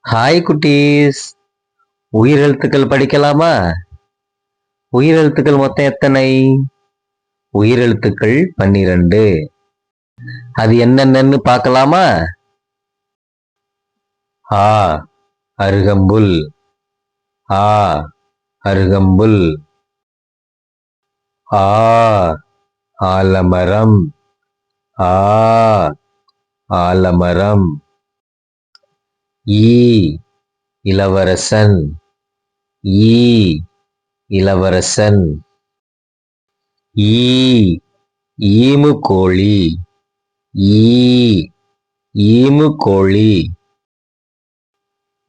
Hi குட்டீஸ், உயிரெழுத்துக்கள் படிக்கலாமா? உயிரெழுத்துக்கள் மொத்தம் எத்தனை? உயிரெழுத்துக்கள் 12. அது என்னென்னு பார்க்கலாமா? ஆ அருகம்புல், ஆ அருகம்புல். ஆ ஆலமரம், ஆ ஆலமரம். ஈ இளவரசன், ஈ இளவரசன். ஈ ஈமுக்கோழி, ஈ ஈமுக்கோழி.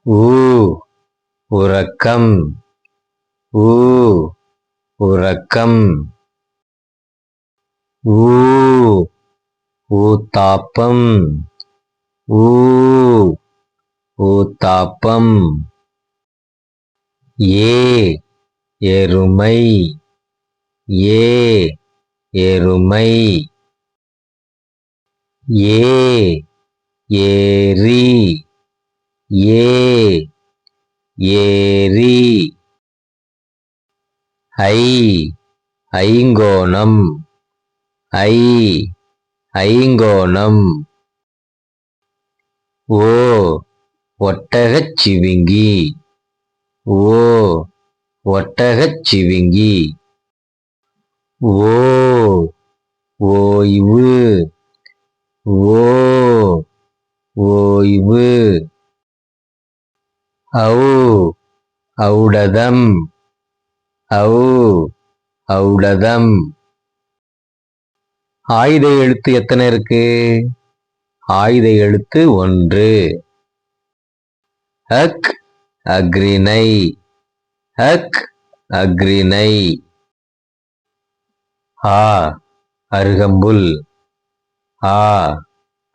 ஊ உறக்கம், ஊ உறக்கம். ஊ ஊத்தாப்பம், ஊ ஊத்தாப்பம். ஏ எருமை, ஏ எருமை. ஏ ஏரி, ஏ ஏரி. ஐ ஐங்கோணம், ஐ ஐங்கோணம். ஓ ஒட்டகச் சிவிங்கி, ஓ ஒட்டகச் சிவிங்கி. ஓ ஓய்வு, ஓ ஓய்வு. ஔ ஔடதம், ஔ ஔடதம். ஆயுத எழுத்து எத்தனை இருக்கு? ஆயுத எழுத்து 1. அக் அக்ரிணை, அக் அக்ரிணை. ஆ அருகம்புல், ஆ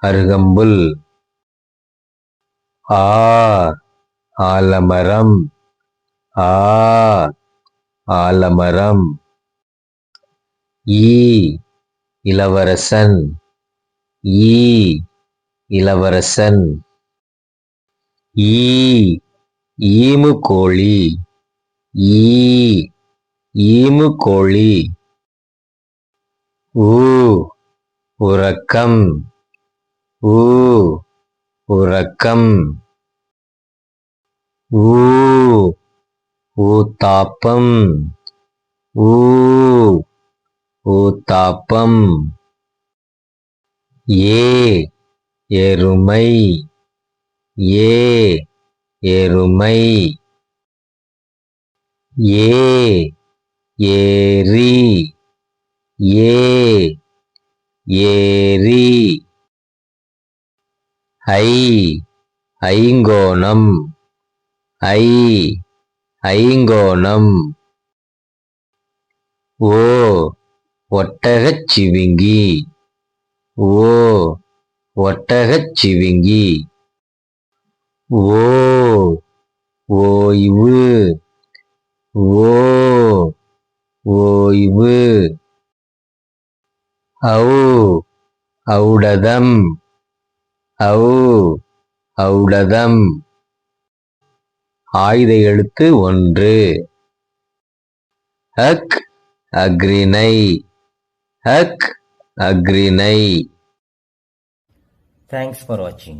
அருகம்புல். ஆ ஆலமரம், ஆ ஆலமரம். ஈ இளவரசன், ஈ இளவரசன். ஈ ஈமுக்கோழி, ஈ ஈமுக்கோழி. ஊ உறக்கம், ஊ உறக்கம். ஊ ஊத்தாப்பம், ஊ ஊத்தாப்பம். ஏ எருமை, ஏ எருமை. ஏ ஏரி, ஏ ஏரி. ஐ ஐங்கோணம், ஐ ஐங்கோணம். ஓ ஒட்டகச் சிவிங்கி, ஓ ஒட்டகச் சிவிங்கி. ஓ ஓய்வு, ஓ ஓய்வு. ஔ ஔடதம், ஔ ஔடதம். ஆயுத எழுத்து 1. அக் அக்ரிணை, அக் அக்ரிணை. Thanks for watching.